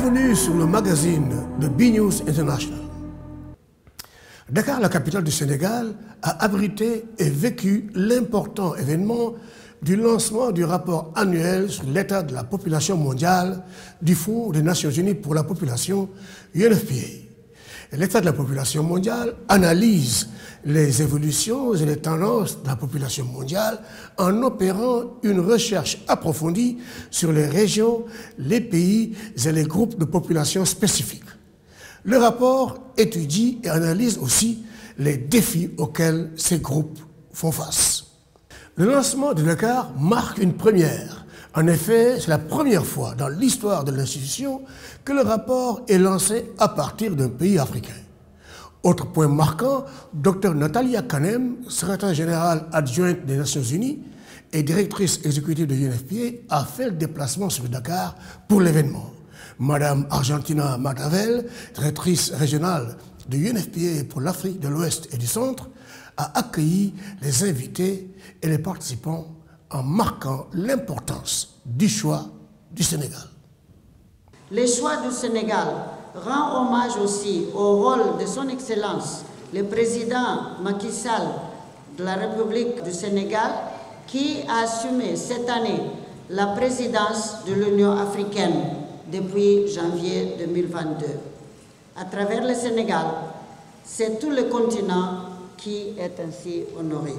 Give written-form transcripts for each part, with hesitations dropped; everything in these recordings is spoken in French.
Bienvenue sur le magazine de B-News International. Dakar, la capitale du Sénégal, a abrité et vécu l'important événement du lancement du rapport annuel sur l'état de la population mondiale du Fonds des Nations Unies pour la population, UNFPA. L'état de la population mondiale analyse les évolutions et les tendances de la population mondiale en opérant une recherche approfondie sur les régions, les pays et les groupes de population spécifiques. Le rapport étudie et analyse aussi les défis auxquels ces groupes font face. Le lancement de Dakar marque une première. En effet, c'est la première fois dans l'histoire de l'institution que le rapport est lancé à partir d'un pays africain. Autre point marquant, Dr Natalia Kanem, secrétaire générale adjointe des Nations Unies et directrice exécutive de l'UNFPA, a fait le déplacement sur Dakar pour l'événement. Madame Argentina Matavel, directrice régionale de l'UNFPA pour l'Afrique de l'Ouest et du Centre, a accueilli les invités et les participants en marquant l'importance du choix du Sénégal. Le choix du Sénégal rend hommage aussi au rôle de son Excellence, le président Macky Sall de la République du Sénégal, qui a assumé cette année la présidence de l'Union africaine depuis janvier 2022. À travers le Sénégal, c'est tout le continent qui est ainsi honoré.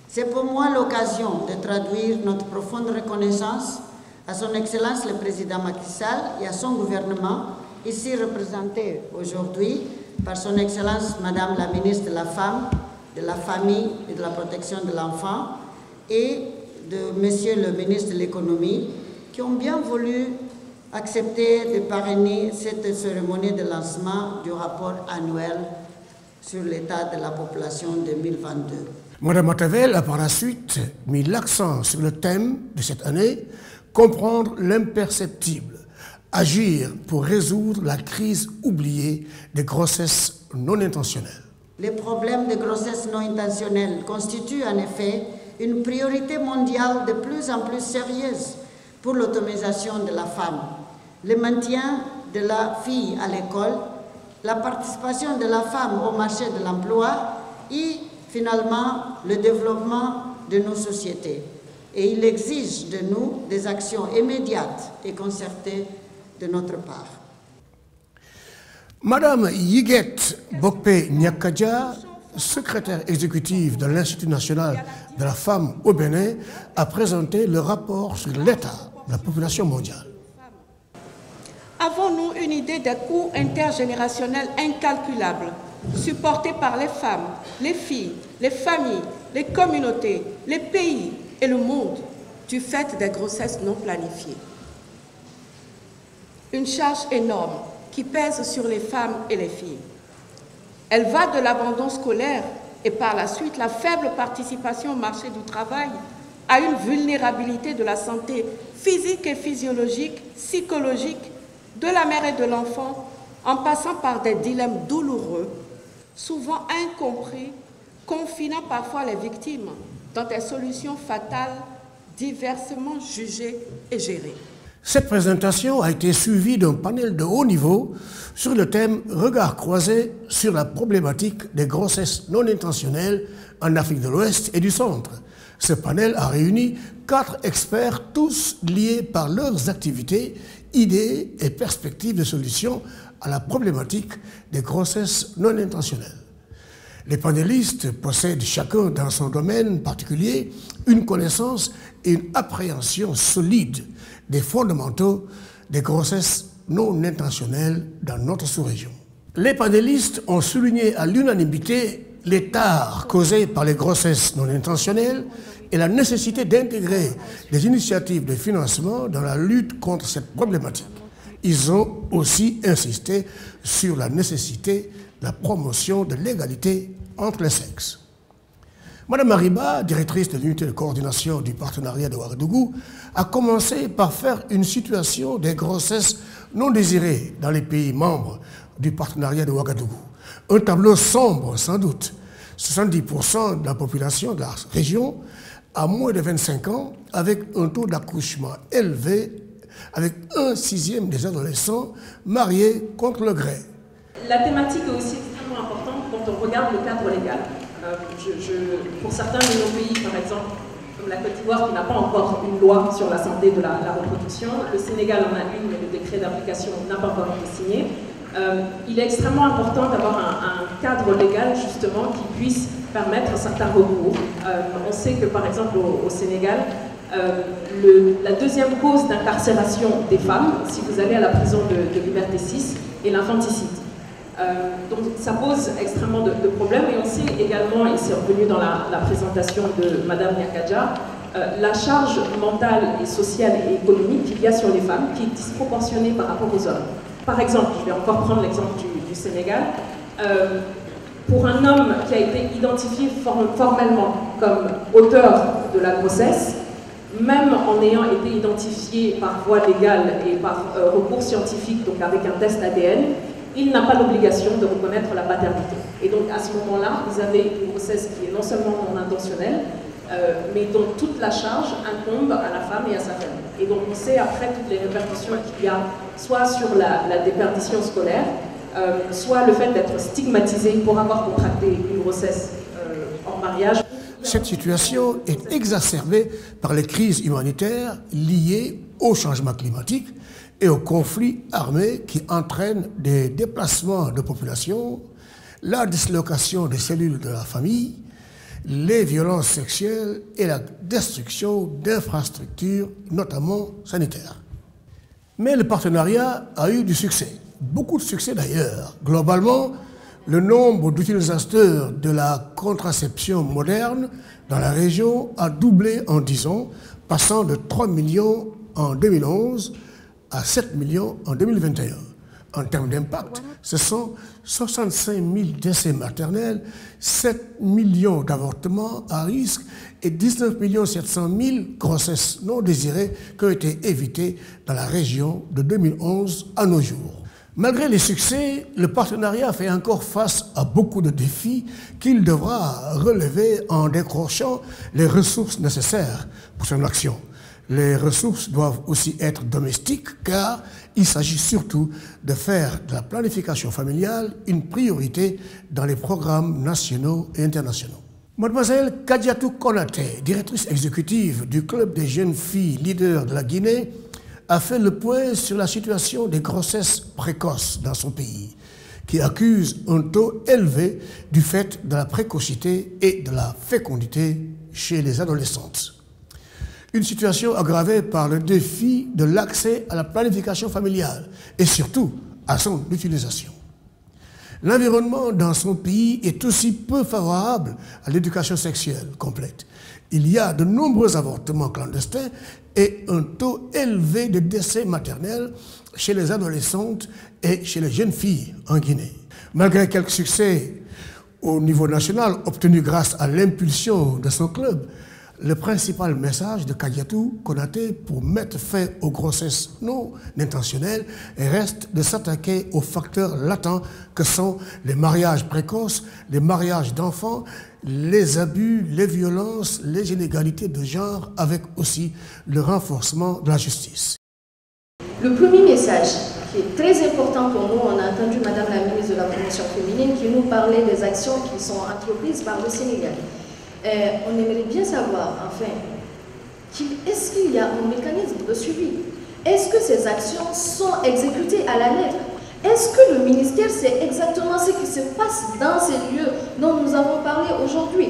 C'est pour moi l'occasion de traduire notre profonde reconnaissance à son Excellence le Président Macky Sall et à son gouvernement, ici représenté aujourd'hui par son Excellence Madame la Ministre de la Femme, de la Famille et de la Protection de l'Enfant et de Monsieur le Ministre de l'Économie, qui ont bien voulu accepter de parrainer cette cérémonie de lancement du rapport annuel sur l'état de la population 2022. Madame Matavel a par la suite mis l'accent sur le thème de cette année, comprendre l'imperceptible, agir pour résoudre la crise oubliée des grossesses non intentionnelles. Les problèmes de grossesse non intentionnelle constituent en effet une priorité mondiale de plus en plus sérieuse pour l'autonomisation de la femme, le maintien de la fille à l'école, la participation de la femme au marché de l'emploi et finalement le développement de nos sociétés. Et il exige de nous des actions immédiates et concertées de notre part. Madame Yiguet Bokpe Nyakadja, secrétaire exécutive de l'Institut national de la femme au Bénin, a présenté le rapport sur l'état de la population mondiale. Avons-nous une idée des coûts intergénérationnels incalculables supportés par les femmes, les filles, les familles, les communautés, les pays et le monde du fait des grossesses non planifiées? Une charge énorme qui pèse sur les femmes et les filles. Elle va de l'abandon scolaire et par la suite la faible participation au marché du travail à une vulnérabilité de la santé physique et physiologique, psychologique de la mère et de l'enfant, en passant par des dilemmes douloureux, souvent incompris, confinant parfois les victimes dans des solutions fatales diversement jugées et gérées. Cette présentation a été suivie d'un panel de haut niveau sur le thème « Regard croisé sur la problématique des grossesses non intentionnelles en Afrique de l'Ouest et du Centre ». Ce panel a réuni 4 experts, tous liés par leurs activités, idées et perspectives de solutions à la problématique des grossesses non intentionnelles. Les panélistes possèdent chacun dans son domaine particulier une connaissance et une appréhension solide des fondamentaux des grossesses non intentionnelles dans notre sous-région. Les panélistes ont souligné à l'unanimité les tares causées par les grossesses non intentionnelles et la nécessité d'intégrer des initiatives de financement dans la lutte contre cette problématique. Ils ont aussi insisté sur la nécessité de la promotion de l'égalité entre les sexes. Madame Mariba, directrice de l'unité de coordination du partenariat de Ouagadougou, a commencé par faire une situation des grossesses non désirées dans les pays membres du partenariat de Ouagadougou. Un tableau sombre sans doute. 70% de la population de la région a moins de 25 ans avec un taux d'accouchement élevé avec 1/6 des adolescents mariés contre le gré. La thématique est aussi extrêmement importante quand on regarde le cadre légal. Pour certains de nos pays, par exemple, comme la Côte d'Ivoire, qui n'a pas encore une loi sur la santé de la reproduction, le Sénégal en a une, mais le décret d'application n'a pas encore été signé. Il est extrêmement important d'avoir un cadre légal, justement, qui puisse permettre certains recours. On sait que, par exemple, au Sénégal, la deuxième cause d'incarcération des femmes, si vous allez à la prison de Liberté 6, est l'infanticide. Donc ça pose extrêmement de problèmes, et on sait également, et c'est revenu dans la présentation de Madame Nyakadja, la charge mentale et sociale et économique qu'il y a sur les femmes, qui est disproportionnée par rapport aux hommes. Par exemple, je vais encore prendre l'exemple du Sénégal, pour un homme qui a été identifié formellement comme auteur de la grossesse, même en ayant été identifié par voie légale et par recours scientifique, donc avec un test ADN, il n'a pas l'obligation de reconnaître la paternité. Et donc à ce moment-là, vous avez une grossesse qui est non seulement non intentionnelle, mais dont toute la charge incombe à la femme et à sa famille. Et donc on sait après toutes les répercussions qu'il y a, soit sur la déperdition scolaire, soit le fait d'être stigmatisé pour avoir contracté une grossesse en mariage. Cette situation est exacerbée par les crises humanitaires liées au changement climatique et aux conflits armés qui entraînent des déplacements de population, la dislocation des cellules de la famille, les violences sexuelles et la destruction d'infrastructures, notamment sanitaires. Mais le partenariat a eu du succès, beaucoup de succès d'ailleurs. Globalement, le nombre d'utilisateurs de la contraception moderne dans la région a doublé en 10 ans, passant de 3 millions en 2011 à 7 millions en 2021. En termes d'impact, ce sont 65 000 décès maternels, 7 millions d'avortements à risque et 19 700 000 grossesses non désirées qui ont été évitées dans la région de 2011 à nos jours. Malgré les succès, le partenariat fait encore face à beaucoup de défis qu'il devra relever en décrochant les ressources nécessaires pour son action. Les ressources doivent aussi être domestiques car il s'agit surtout de faire de la planification familiale une priorité dans les programmes nationaux et internationaux. Mademoiselle Kadiatou Konaté, directrice exécutive du Club des jeunes filles leaders de la Guinée, a fait le point sur la situation des grossesses précoces dans son pays, qui accuse un taux élevé du fait de la précocité et de la fécondité chez les adolescentes. Une situation aggravée par le défi de l'accès à la planification familiale et surtout à son utilisation. L'environnement dans son pays est aussi peu favorable à l'éducation sexuelle complète. Il y a de nombreux avortements clandestins et un taux élevé de décès maternels chez les adolescentes et chez les jeunes filles en Guinée. Malgré quelques succès au niveau national obtenus grâce à l'impulsion de son club, le principal message de Kadiatou Konaté pour mettre fin aux grossesses non intentionnelles reste de s'attaquer aux facteurs latents que sont les mariages précoces, les mariages d'enfants, les abus, les violences, les inégalités de genre, avec aussi le renforcement de la justice. Le premier message qui est très important pour nous, on a entendu Madame la ministre de la Promotion féminine qui nous parlait des actions qui sont entreprises par le Sénégal. On aimerait bien savoir, enfin, est-ce qu'il y a un mécanisme de suivi? Est-ce que ces actions sont exécutées à la lettre? Est-ce que le ministère sait exactement ce qui se passe dans ces lieux dont nous avons parlé aujourd'hui?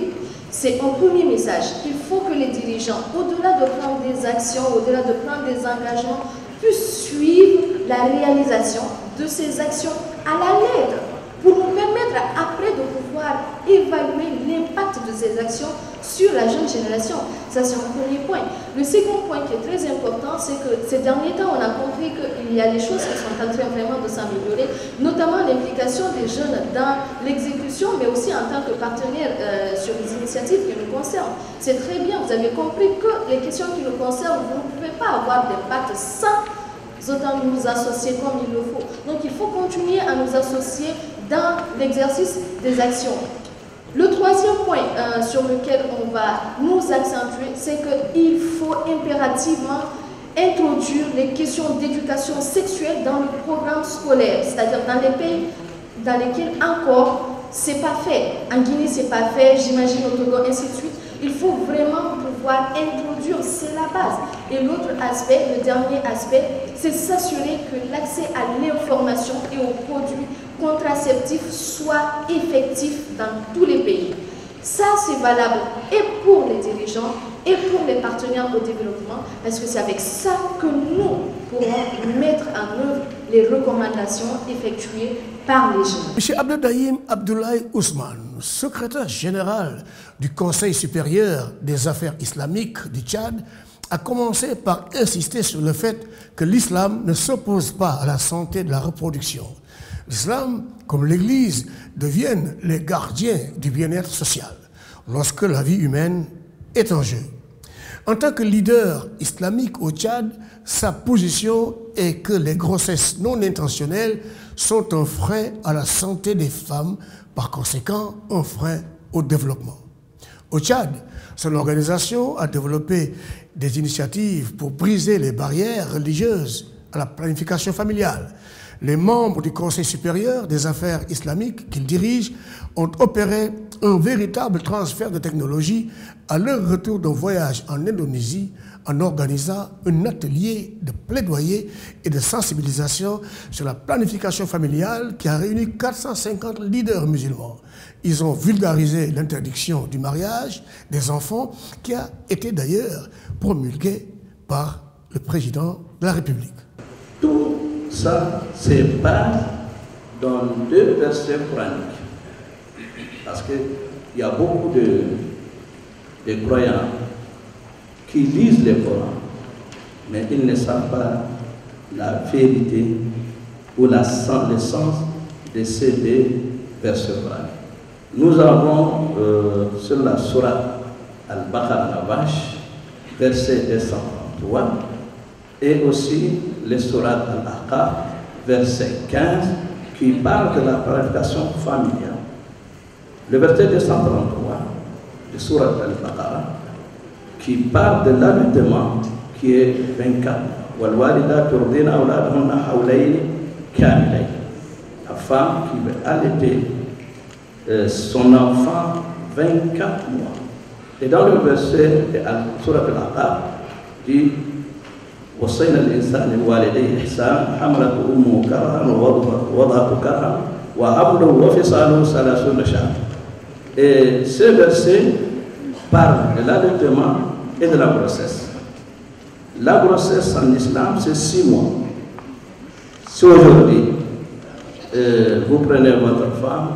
C'est un premier message. Il faut que les dirigeants, au-delà de prendre des actions, au-delà de prendre des engagements, puissent suivre la réalisation de ces actions à la lettre, pour nous permettre après de pouvoir évaluer l'impact de ces actions sur la jeune génération. Ça, c'est un premier point. Le second point qui est très important, c'est que ces derniers temps, on a compris qu'il y a des choses qui sont en train vraiment de s'améliorer, notamment l'implication des jeunes dans l'exécution, mais aussi en tant que partenaire sur les initiatives qui nous concernent. C'est très bien, vous avez compris que les questions qui nous concernent, vous ne pouvez pas avoir d'impact sans autant nous associer comme il le faut. Donc il faut continuer à nous associer dans l'exercice des actions. Le troisième point sur lequel on va nous accentuer, c'est qu'il faut impérativement introduire les questions d'éducation sexuelle dans le programme scolaire, c'est-à-dire dans les pays dans lesquels encore c'est pas fait. En Guinée, c'est pas fait, j'imagine au Togo, ainsi de suite. Il faut vraiment pouvoir introduire, c'est la base. Et l'autre aspect, le dernier aspect, c'est s'assurer que l'accès à l'information et aux produits contraceptifs soit effectif dans tous les pays. Ça, c'est valable et pour les dirigeants et pour les partenaires au développement, parce que c'est avec ça que nous pourrons mettre en œuvre les recommandations effectuées par les jeunes. M. Abdeldaïm Abdoulaye Ousmane, secrétaire général du Conseil supérieur des affaires islamiques du Tchad, a commencé par insister sur le fait que l'islam ne s'oppose pas à la santé de la reproduction. L'islam, comme l'Église, deviennent les gardiens du bien-être social lorsque la vie humaine est en jeu. En tant que leader islamique au Tchad, sa position est que les grossesses non intentionnelles sont un frein à la santé des femmes, par conséquent un frein au développement. Au Tchad, son organisation a développé des initiatives pour briser les barrières religieuses à la planification familiale. Les membres du Conseil supérieur des affaires islamiques qu'il dirige ont opéré un véritable transfert de technologie à leur retour d'un voyage en Indonésie en organisant un atelier de plaidoyer et de sensibilisation sur la planification familiale qui a réuni 450 leaders musulmans. Ils ont vulgarisé l'interdiction du mariage des enfants qui a été d'ailleurs promulguée par le président de la République. Tout ça se passe dans 2 versets coraniques. Parce qu'il y a beaucoup de croyants qui lisent le Coran, mais ils ne savent pas la vérité ou le sens de ces 2 versets coraniques. Nous avons sur la sourate Al-Baqarah, la vache, verset 233, et aussi les sourates Al-Ahqaf, verset 15, qui parle de la planification familiale. Le verset 233 de sourate Al-Baqarah, qui parle de l'allaitement, qui est 24. La femme qui veut allaiter son enfant 24 mois. Et dans le verset de Surat Al-Ahqaf, dit وصينا الإنسان بوالديه إحسانا حملته أمه كرها ووضعته كرها وحمله وفصاله 30 شهرا. Et ce verset parle de l'allaitement et de la grossesse. La grossesse en islam, c'est 6 mois. Si aujourd'hui, vous prenez votre femme,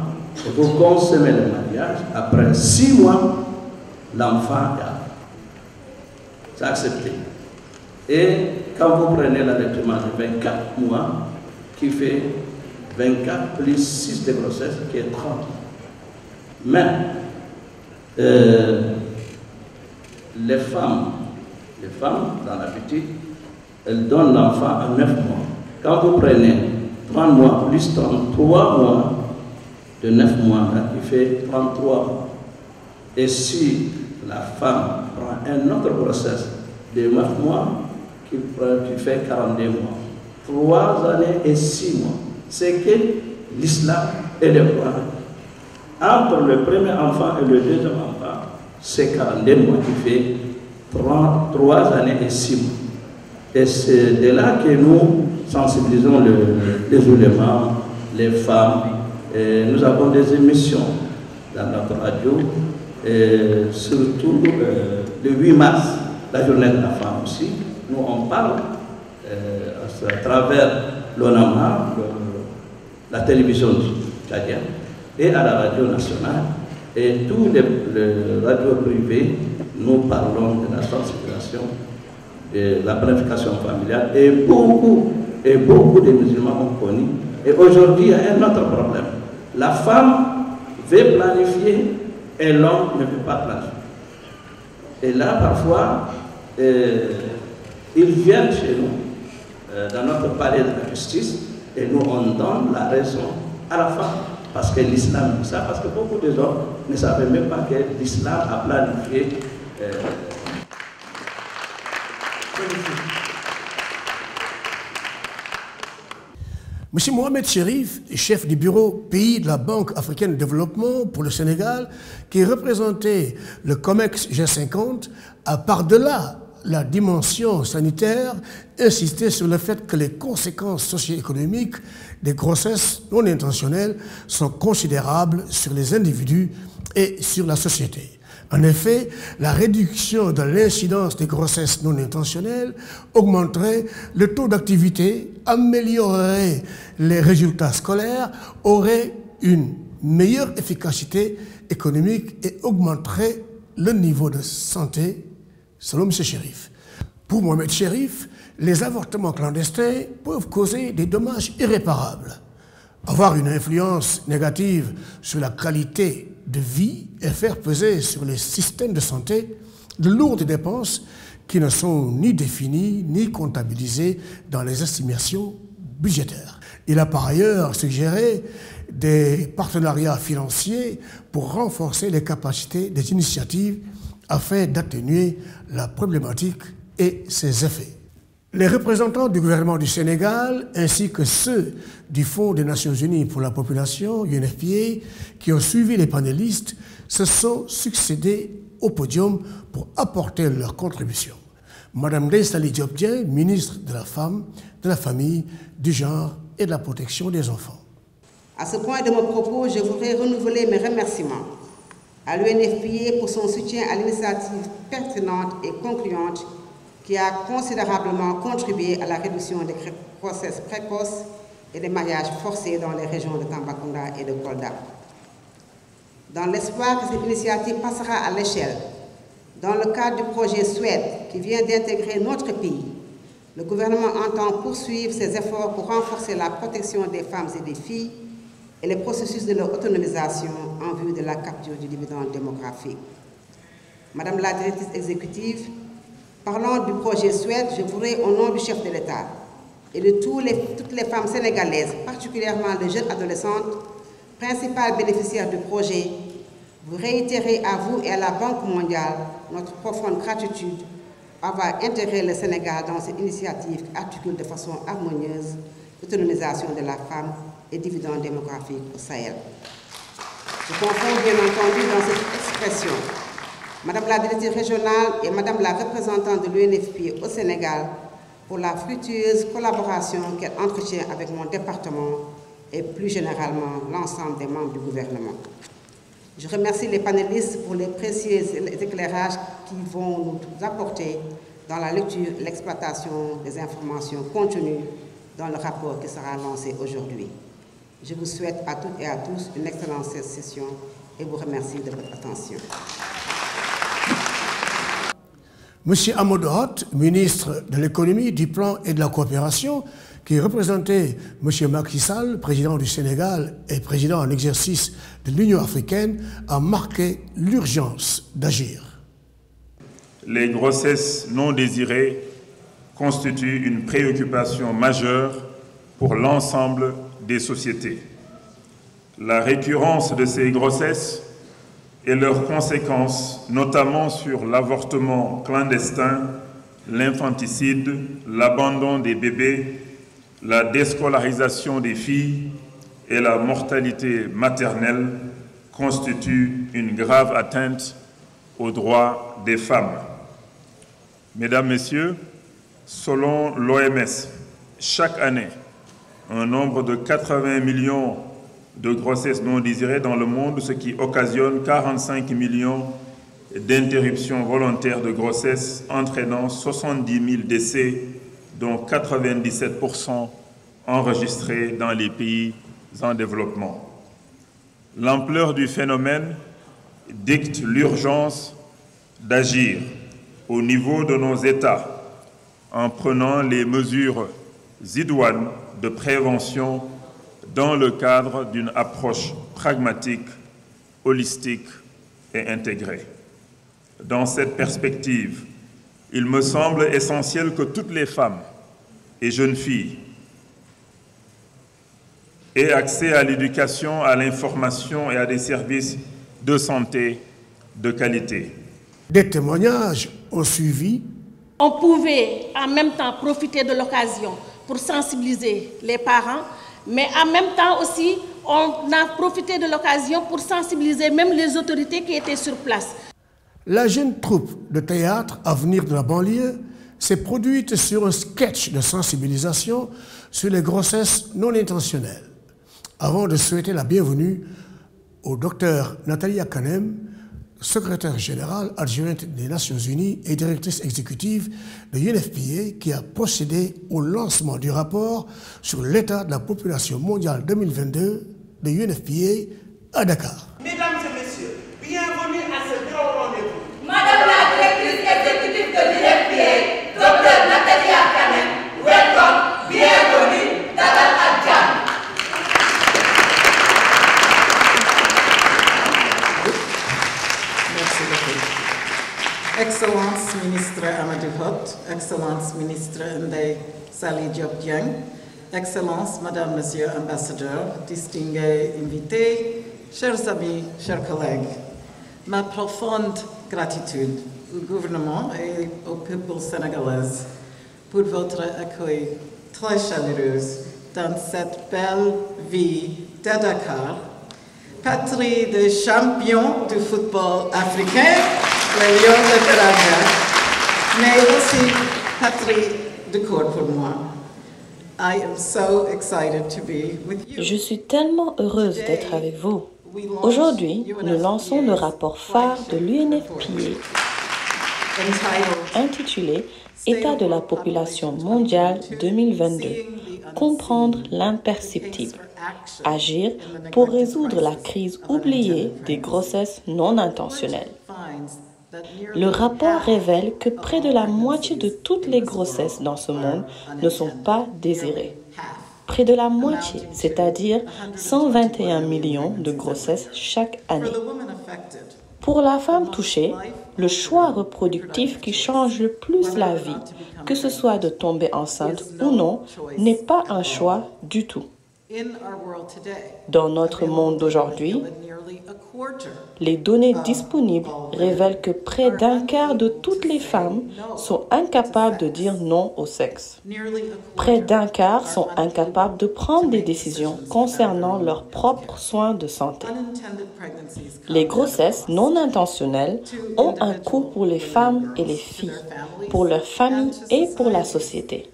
vous consommez le mariage, après 6 mois, l'enfant est là. C'est accepté. Et quand vous prenez l'allaitement de 24 mois, qui fait 24 plus 6 de grossesse, qui est 30. Mais les femmes, dans l'habitude, elles donnent l'enfant à 9 mois. Quand vous prenez 30 mois plus 33 mois de 9 mois, qui fait 33 mois. Et si la femme prend une autre grossesse de 9 mois, qui fait 42 mois, 3 années et 6 mois, c'est que l'islam et le Coran. Entre le premier enfant et le deuxième enfant, c'est 42 mois qui fait 3 années et 6 mois. Et c'est de là que nous sensibilisons les ulémas, les femmes. Et nous avons des émissions dans notre radio, et surtout le 8 mars, la journée de la femme aussi. Nous on parle à travers l'ONAMA, la télévision tchadienne, et à la radio nationale, et tous les radios privées, nous parlons de la sensibilisation, de la planification familiale, et beaucoup de musulmans ont connu. Et aujourd'hui, il y a un autre problème. La femme veut planifier et l'homme ne veut pas planifier. Et là, parfois, ils viennent chez nous, dans notre palais de la justice, et nous on donne la raison à la femme. Parce que l'islam dit ça, parce que beaucoup de gens ne savaient même pas que l'islam a planifié. M. Mohamed Chérif, chef du bureau pays de la Banque africaine de développement pour le Sénégal, qui représentait le COMEX G50, a par-delà la dimension sanitaire insisté sur le fait que les conséquences socio-économiques des grossesses non intentionnelles sont considérables sur les individus et sur la société. En effet, la réduction de l'incidence des grossesses non intentionnelles augmenterait le taux d'activité, améliorerait les résultats scolaires, aurait une meilleure efficacité économique et augmenterait le niveau de santé, selon M. Chérif. Pour Mohamed Chérif, les avortements clandestins peuvent causer des dommages irréparables, avoir une influence négative sur la qualité de vie et faire peser sur les systèmes de santé de lourdes dépenses qui ne sont ni définies ni comptabilisées dans les estimations budgétaires. Il a par ailleurs suggéré des partenariats financiers pour renforcer les capacités des initiatives afin d'atténuer la problématique et ses effets. Les représentants du gouvernement du Sénégal ainsi que ceux du Fonds des Nations Unies pour la population, UNFPA, qui ont suivi les panélistes, se sont succédés au podium pour apporter leur contribution. Madame Ndeye Saly Diop Dieng, ministre de la Femme, de la Famille, du Genre et de la Protection des Enfants. À ce point de mon propos, je voudrais renouveler mes remerciements à l'UNFPA pour son soutien à l'initiative pertinente et concluante qui a considérablement contribué à la réduction des grossesses précoces et des mariages forcés dans les régions de Tambacounda et de Kolda. Dans l'espoir que cette initiative passera à l'échelle, dans le cadre du projet Suède qui vient d'intégrer notre pays, le gouvernement entend poursuivre ses efforts pour renforcer la protection des femmes et des filles et les processus de leur autonomisation en vue de la capture du dividende démographique. Madame la directrice exécutive, parlant du projet Suède, je voudrais, au nom du chef de l'État et de toutes les femmes sénégalaises, particulièrement les jeunes adolescentes, principales bénéficiaires du projet, vous réitérer à vous et à la Banque mondiale notre profonde gratitude d'avoir intégré le Sénégal dans cette initiative qui articule de façon harmonieuse l'autonomisation de la femme et dividende démographique au Sahel. Je confonds bien entendu dans cette expression Madame la directrice régionale et Madame la représentante de l'UNFPA au Sénégal pour la fructueuse collaboration qu'elle entretient avec mon département et plus généralement l'ensemble des membres du gouvernement. Je remercie les panélistes pour les précieux éclairages qu'ils vont nous apporter dans la lecture et l'exploitation des informations contenues dans le rapport qui sera lancé aujourd'hui. Je vous souhaite à toutes et à tous une excellente session et vous remercie de votre attention. Monsieur Amadou Hott, ministre de l'économie, du plan et de la coopération, qui représentait M. Macky Sall, président du Sénégal et président en exercice de l'Union africaine, a marqué l'urgence d'agir. Les grossesses non désirées constituent une préoccupation majeure pour l'ensemble des sociétés. La récurrence de ces grossesses et leurs conséquences, notamment sur l'avortement clandestin, l'infanticide, l'abandon des bébés, la déscolarisation des filles et la mortalité maternelle, constituent une grave atteinte aux droits des femmes. Mesdames, Messieurs, selon l'OMS, chaque année, un nombre de 80 millions de grossesses non désirées dans le monde, ce qui occasionne 45 millions d'interruptions volontaires de grossesse, entraînant 70 000 décès, dont 97% enregistrés dans les pays en développement. L'ampleur du phénomène dicte l'urgence d'agir au niveau de nos États en prenant les mesures idoines de prévention dans le cadre d'une approche pragmatique, holistique et intégrée. Dans cette perspective, il me semble essentiel que toutes les femmes et jeunes filles aient accès à l'éducation, à l'information et à des services de santé de qualité. Des témoignages ont suivi. On pouvait en même temps profiter de l'occasion pour sensibiliser les parents, Mais en même temps aussi, on a profité de l'occasion pour sensibiliser même les autorités qui étaient sur place. La jeune troupe de théâtre Avenir de la banlieue s'est produite sur un sketch de sensibilisation sur les grossesses non intentionnelles, avant de souhaiter la bienvenue au docteur Natalia Kanem, secrétaire générale adjointe des Nations Unies et directrice exécutive de UNFPA, qui a procédé au lancement du rapport sur l'état de la population mondiale 2022 de UNFPA à Dakar. Mesdames et messieurs, bienvenue à ce grand rendez-vous. Madame la directrice exécutive de l'UNFPA, docteur Natalia Kanem, welcome, bienvenue, Dalal Adjam. Merci beaucoup. Excellence Ministre Amadou Hott, Excellence Ministre Ndeye Saly Diop Dieng, Excellence Madame, Monsieur Ambassadeur, distingués invités, chers amis, chers collègues, ma profonde gratitude au gouvernement et au peuple sénégalais pour votre accueil très chaleureux dans cette belle ville de Dakar, patrie de champions du football africain, les Lions de Teranga, mais aussi patrie de corps pour moi. I am so excited to be with you. Je suis tellement heureuse d'être avec vous. Aujourd'hui, nous lançons le rapport phare de l'UNFPA intitulé « État de la population mondiale 2022 ». Comprendre l'imperceptible. Agir pour résoudre la crise oubliée des grossesses non intentionnelles. Le rapport révèle que près de la moitié de toutes les grossesses dans ce monde ne sont pas désirées. Près de la moitié, c'est-à-dire 121 millions de grossesses chaque année. Pour la femme touchée, le choix reproductif qui change le plus la vie, que ce soit de tomber enceinte ou non, n'est pas un choix du tout. Dans notre monde d'aujourd'hui, les données disponibles révèlent que près d'un quart de toutes les femmes sont incapables de dire non au sexe. Près d'un quart sont incapables de prendre des décisions concernant leurs propres soins de santé. Les grossesses non intentionnelles ont un coût pour les femmes et les filles, pour leur famille et pour la société.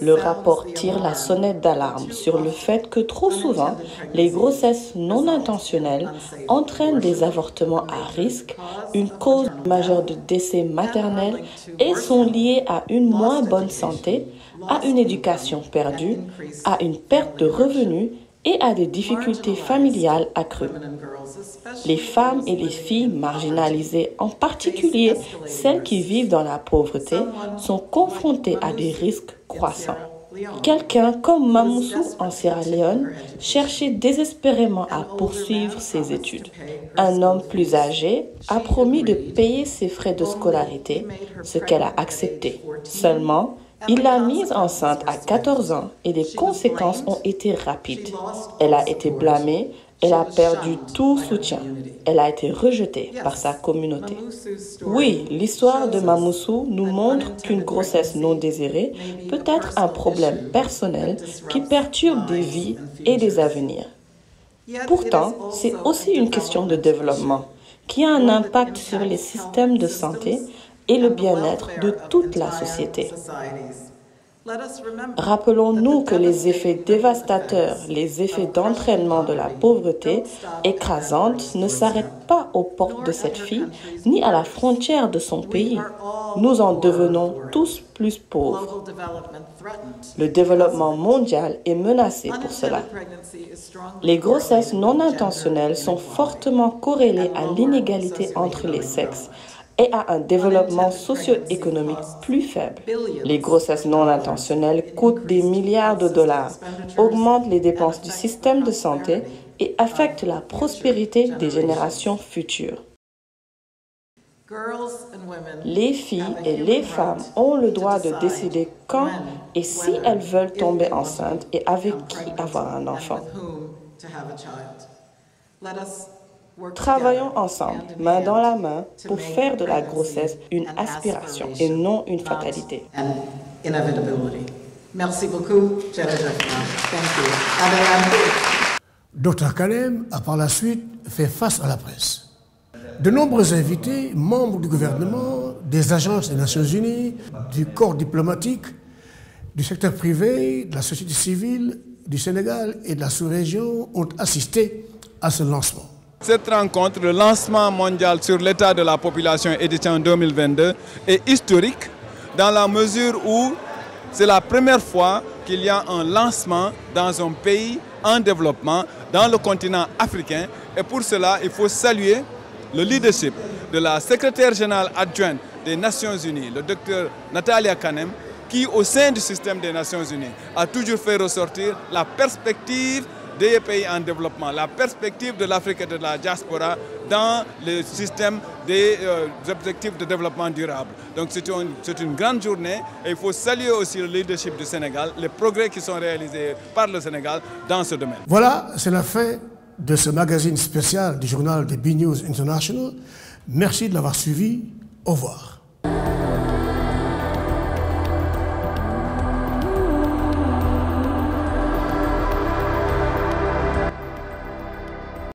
Le rapport tire la sonnette d'alarme sur le fait que trop souvent, les grossesses non intentionnelles entraînent des avortements à risque, une cause majeure de décès maternel et sont liées à une moins bonne santé, à une éducation perdue, à une perte de revenus et à des difficultés familiales accrues. Les femmes et les filles marginalisées, en particulier celles qui vivent dans la pauvreté, sont confrontées à des risques croissants. Quelqu'un comme Mamoussou en Sierra Leone cherchait désespérément à poursuivre ses études. Un homme plus âgé a promis de payer ses frais de scolarité, ce qu'elle a accepté. Seulement, il l'a mise enceinte à 14 ans et les conséquences ont été rapides. Elle a été blâmée, elle a perdu tout soutien. Elle a été rejetée par sa communauté. Oui, l'histoire de Mamoussou nous montre qu'une grossesse non désirée peut être un problème personnel qui perturbe des vies et des avenirs. Pourtant, c'est aussi une question de développement qui a un impact sur les systèmes de santé et le bien-être de toute la société. Rappelons-nous que les effets dévastateurs, les effets d'entraînement de la pauvreté écrasante ne s'arrêtent pas aux portes de cette fille, ni à la frontière de son pays. Nous en devenons tous plus pauvres. Le développement mondial est menacé pour cela. Les grossesses non intentionnelles sont fortement corrélées à l'inégalité entre les sexes et à un développement socio-économique plus faible. Les grossesses non intentionnelles coûtent des milliards de dollars, augmentent les dépenses du système de santé et affectent la prospérité des générations futures. Les filles et les femmes ont le droit de décider quand et si elles veulent tomber enceintes et avec qui avoir un enfant. Travaillons ensemble, main dans la main, pour faire de la grossesse une aspiration et non une fatalité. Merci beaucoup, cher Jacqueline. Thank you. Adelante. Dr Kanem a par la suite fait face à la presse. De nombreux invités, membres du gouvernement, des agences des Nations Unies, du corps diplomatique, du secteur privé, de la société civile, du Sénégal et de la sous-région ont assisté à ce lancement. Cette rencontre, le lancement mondial sur l'état de la population édition 2022, est historique dans la mesure où c'est la première fois qu'il y a un lancement dans un pays en développement, dans le continent africain. Et pour cela, il faut saluer le leadership de la secrétaire générale adjointe des Nations Unies, le docteur Natalia Kanem, qui au sein du système des Nations Unies a toujours fait ressortir la perspective des pays en développement, la perspective de l'Afrique et de la diaspora dans le système des objectifs de développement durable. Donc c'est une grande journée et il faut saluer aussi le leadership du Sénégal, les progrès qui sont réalisés par le Sénégal dans ce domaine. Voilà, c'est la fin de ce magazine spécial du journal de B-News International. Merci de l'avoir suivi. Au revoir.